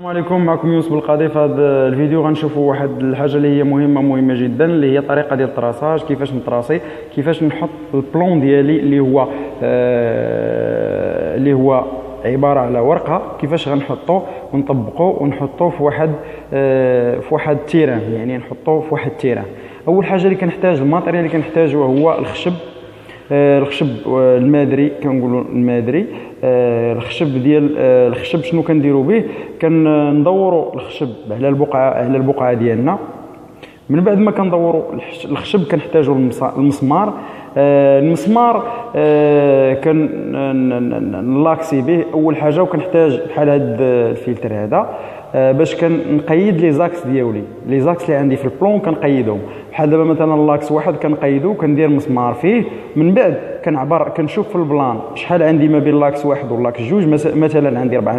السلام عليكم. معكم يونس بالقاضي. في هذا الفيديو غنشوفوا واحد الحاجه اللي هي مهمه جدا، اللي هي الطريقه ديال الطراساج، كيفاش نطراسي، كيفاش نحط البلون ديالي اللي هو عباره على ورقه، كيفاش غنحطو ونطبقو ونحطو في واحد التيران، يعني نحطو في واحد التيران. اول حاجه اللي كنحتاج، الماتيريال اللي كنحتاجو هو الخشب. الخشب المادري، كنقولوا المادري. الخشب شنو كنديروا به؟ كندوروا الخشب على البقعه ديالنا. من بعد ما كندوروا الخشب كنحتاجوا المسمار. المسمار كنلاكسي به اول حاجه، وكنحتاج بحال هذا الفلتر هذا باش كنقيد لي زاكس ديالي، لي زاكس اللي عندي في البلون كنقيدهم. بحال دابا مثلا اللاكس واحد كنقيدو، كندير مسمار فيه. من بعد كنشوف في البلان شحال عندي ما بين لاكس واحد ولاكس جوج. مثلا عندي 4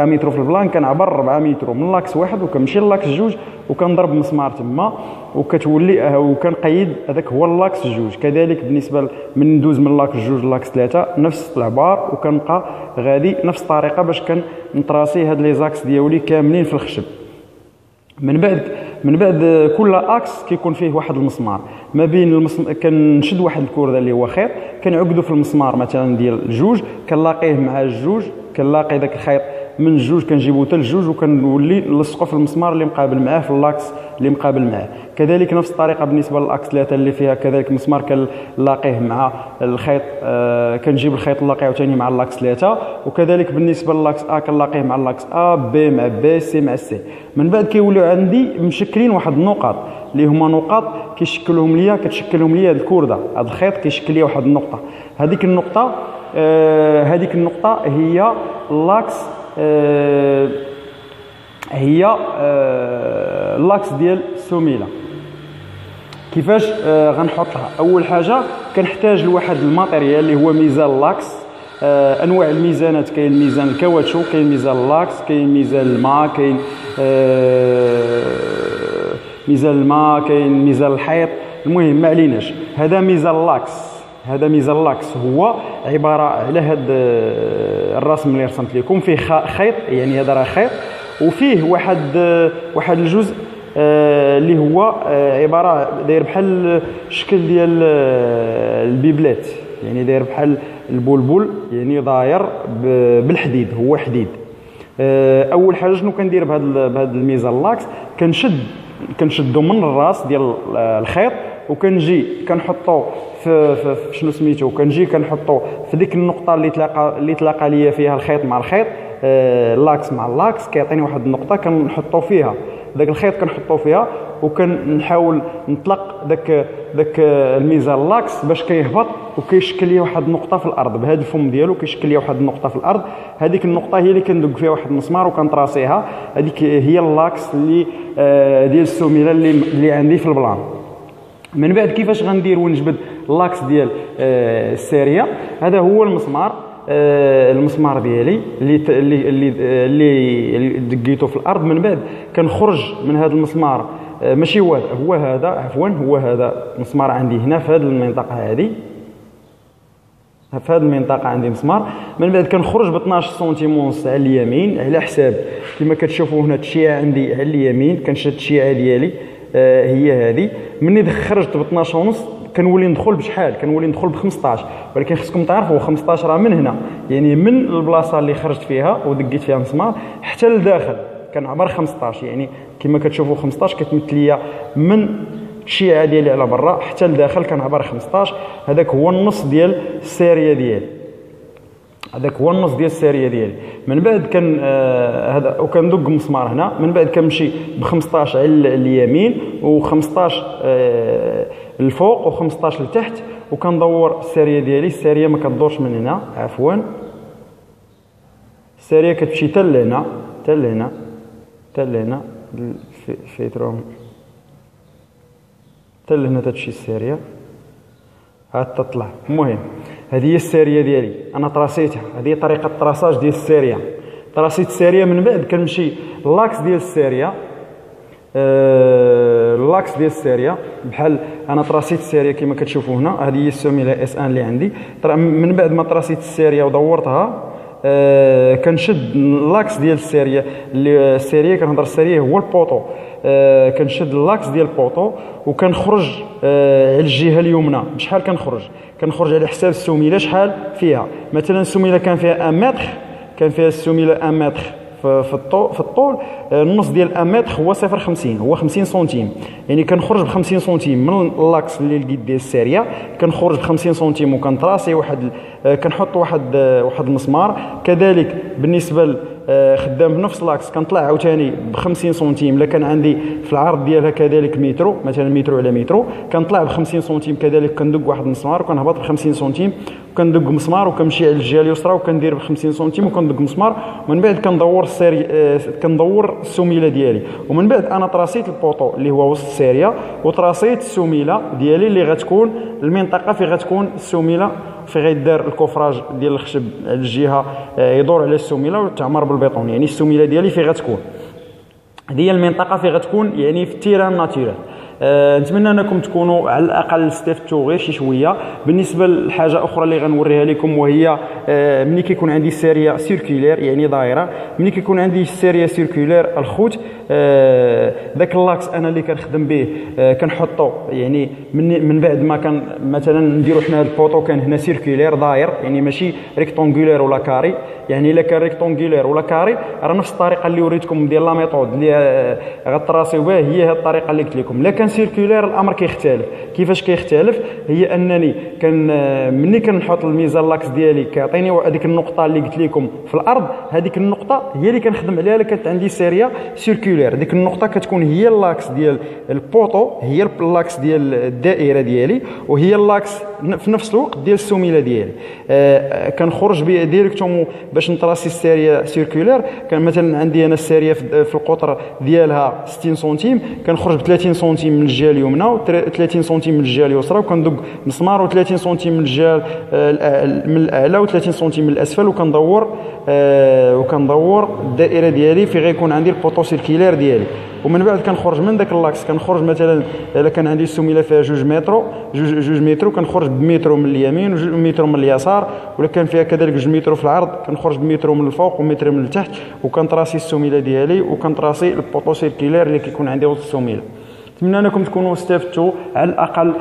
متر في البلان، كنعبر 4 متر من لاكس واحد وكنمشي للاكس جوج وكنضرب مسمار تما، وكنقيد هذاك هو اللاكس جوج. كذلك بالنسبه من ندوز من لاكس جوج للاكس 3 نفس العبار، وكنبقى غادي نفس الطريقه باش كنطراسي هاد لي زاكس ديالي كاملين في الخشب. من بعد كل اكس كيكون فيه واحد المسمار ما بين كنشد واحد الكورده اللي هو خيط، كنعقدو في المسمار مثلا ديال الجوج، كنلاقيه مع الجوج، كنلاقي داك الخيط من الجوج كنجيبو حتى الجوج، وكنولي نلصقو في المسمار اللي مقابل معاه في اللاكس اللي مقابل معاه. كذلك نفس الطريقه بالنسبه للاكس 3 اللي فيها كذلك مسمار كنلاقيه مع الخيط، كنجيب الخيط نلاقيه عاوتاني مع اللاكس 3. وكذلك بالنسبه للاكس ا كنلاقيه مع اللاكس ا، بي مع بي، سي مع سي. من بعد كيوليو عندي مشكلين واحد النقط اللي هما نقاط كتشكلهم ليا هاد الكورده، هاد الخيط كيشكل ليا واحد النقطه. هذيك النقطه هي اللاكس، هي اللاكس ديال السميله. كيفاش غنحطها؟ اول حاجه كنحتاج لواحد الماتيريال اللي هو ميزان اللاكس. انواع الميزانات، كاين ميزان الكاوتشو، كاين ميزان اللاكس، كاين ميزان الماء، كاين ميزان الحيط. المهم ما عليناش، هذا ميزان اللاكس هو عباره على هذا الرسم اللي رسمت لكم، فيه خيط، يعني هذا راه خيط، وفيه واحد الجزء اللي هو عباره داير بحال الشكل ديال البيبلات، يعني داير بحال البلبل، يعني داير بالحديد، هو حديد. اول حاجه شنو كندير بهذا الميزان اللاكس؟ كنشدو من الراس ديال الخيط، وكنجي كنحطو في شنو سميتو، كنحطو في ديك النقطه اللي تلاقى ليا فيها الخيط مع الخيط، اللاكس مع اللاكس كيعطيني واحد النقطه كنحطو فيها داك الخيط، كنحطو فيها وكنحاول نطلق داك الميزان اللاكس باش كيهبط وكيشكل لي واحد النقطه في الارض بهذا الفم ديالو، كيشكل لي واحد النقطه في الارض. هذيك النقطه هي اللي كندق فيها واحد المسمار وكنطراسيها. هذيك هي اللاكس اللي ديال السميله اللي عندي في البلان. من بعد كيفاش غندير ونجبد اللاكس ديال الساريه؟ هذا هو المسمار ديالي اللي دقيته في الارض. من بعد كنخرج من هذا المسمار، ماشي هو هذا المسمار عندي هنا في هذه المنطقه هذه، في هذه المنطقه عندي مسمار. من بعد كنخرج ب 12 سنتيم ونص على اليمين، على حساب كما كتشوفوا هنا التشيعه عندي على اليمين، كنشد التشيعه ديالي هي هذه. مني خرجت ب 12 ونص كنولي ندخل بشحال؟ كنولي ندخل ب 15. ولكن خصكم تعرفوا 15 راه من هنا، يعني من البلاصه اللي خرجت فيها ودقيت فيها مسمار حتى لداخل كنعبر 15. يعني كما كتشوفوا 15 كتمثل ليا من الشيعه ديالي على برا حتى لداخل كنعبر 15. هذاك هو النص ديال الساريه ديالي. من بعد هذا وكندق مسمار هنا. من بعد كنمشي ب 15 على اليمين و15 الفوق و15 لتحت، وكندور الساريه ديالي. الساريه ما كتدورش من هنا، عفوا، الساريه كتمشي حتى لهنا فيتروم حتى لهنا تمشي الساريه عاد تطلع. المهم هذه هي الساريه ديالي، انا طراسيتها. هذه طريقه الطراساج ديال الساريه. طراسيت الساريه. من بعد كنمشي اللاكس ديال الساريه، بحال انا طراسيت الساريه كما كتشوفوا هنا. هذه هي السميله اس ان اللي عندي. من بعد ما طراسيت الساريه ودورتها كنشد اللاكس ديال السيريه، السيريه كنهضر السيريه هو البوطو، كنشد اللاكس ديال البوطو وكنخرج على الجهه اليمنى. بشحال كنخرج على حساب السميله شحال فيها. مثلا السميله كان فيها 1 متر، كان فيها السميله 1 متر في الطول، النص ديال 1 متر هو 0.50، هو 50 سنتيم. يعني كنخرج ب 50 سنتيم من اللاكس اللي لقيت ديال الساريه، كنخرج ب 50 سنتيم وكنطراسي كنحط واحد المسمار. كذلك بالنسبه خدام في نفس لاكس كنطلع عاوتاني ب 50 سنتيم. الا كان عندي في العرض ديالها كذلك مترو، مثلا مترو على مترو، كنطلع ب 50 سنتيم كذلك، كندق واحد المسمار وكنهبط ب 50 سنتيم، وكندق مسمار وكنمشي على الجهه اليسرى وكندير ب 50 سنتيم وكندق مسمار. ومن بعد كندور السميله ديالي، ومن بعد انا طراسيت البوطو اللي هو وسط الساريه، وطراسيت السميله ديالي اللي غتكون المنطقه في غتكون السميله في غيدار الكفراج ديال الخشب على الجهه يدور على السميله وتعمر بالبيطون. يعني السميله ديالي في غتكون، هذه هي المنطقه في غتكون يعني في التيران ناتورال. نتمنى انكم تكونوا على الاقل استفدتوا غير شي شويه. بالنسبه لحاجه اخرى اللي غنوريها لكم، وهي ملي كيكون عندي ساريه سيركولير يعني دائره، ملي كيكون عندي ساريه سيركولير الخوت، ذاك اللاكس انا اللي كنخدم به كنحطو يعني من بعد ما كان مثلا نديرو حنا هذا البوطو كان هنا سيركولير داير، يعني ماشي ريكتونغولير ولا كاري. يعني الا كان ريكتونغولير ولا كاري راه نفس الطريقه اللي وريتكم ديال لا ميثود اللي غتراسيو بها هي هذه الطريقه اللي قلت لكم. لكن سيركولير الامر كيختلف. كيفاش كيختلف؟ هي انني ملي كنحط الميزان لاكس ديالي كيعطيني هذيك النقطه اللي قلت لكم في الارض، هذيك النقطه هي اللي كنخدم عليها. كانت عندي ساريه سيركولير، ديك النقطه كتكون هي اللاكس ديال البوطو، هي اللاكس ديال الدائره ديالي، وهي اللاكس في نفس الوقت ديال السميله ديالي. كنخرج ديريكتومون باش نطراسي الساريه سيركولير. كان مثلا عندي انا الساريه في القطر ديالها 60 سنتيم، كنخرج ب 30 سنتيم من الجهه اليمنى و30 سنتيم من الجهه اليسرى، وكندق مسمار و30 سنتيم من الجهه من الاعلى و30 سنتيم من الاسفل، وكندور الدائره ديالي في غيكون عندي البوطو سيركولير ديالي. ومن بعد كنخرج من ذاك اللاكس، كنخرج مثلا الا كان عندي السميله فيها 2 متر كنخرج بمترو من اليمين ومترو من اليسار، ولا كان فيها كذلك 2 متر في العرض كنخرج بمترو من الفوق ومتر من التحت، وكنطراسي السميله ديالي وكنطراسي البوطو سيركولير اللي كيكون عندي وسط السميله. نتمنى انكم تكونوا استفدتوا، على الاقل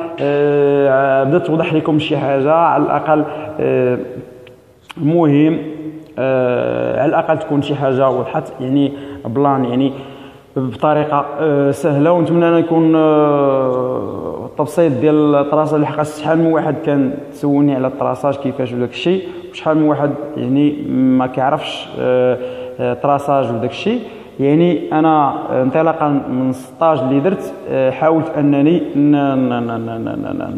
بدات توضح لكم شي حاجه، على الاقل المهم على الاقل تكون شي حاجه وضحت، يعني بلان يعني بطريقه سهله. ونتمنى ان يكون التبسيط ديال الطراسه، لحقاش شحال من واحد كان تسولني على الطراساج كيفاش وداك الشيء، وشحال من واحد يعني ما كيعرفش طراساج وداك الشيء. يعني انا انطلاقا من السطاج اللي درت حاولت انني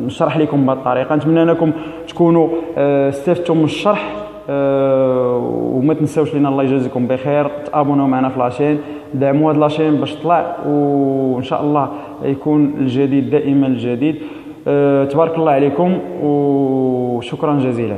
نشرح لكم بهذه الطريقه. نتمنى انكم تكونوا استفدتوا من الشرح، وما تنساوش لينا الله يجازيكم بخير تابوناو معنا في لاشين، دعموا هذه لاشين باش تطلع، وان شاء الله يكون الجديد دائما الجديد. تبارك الله عليكم وشكرا جزيلا.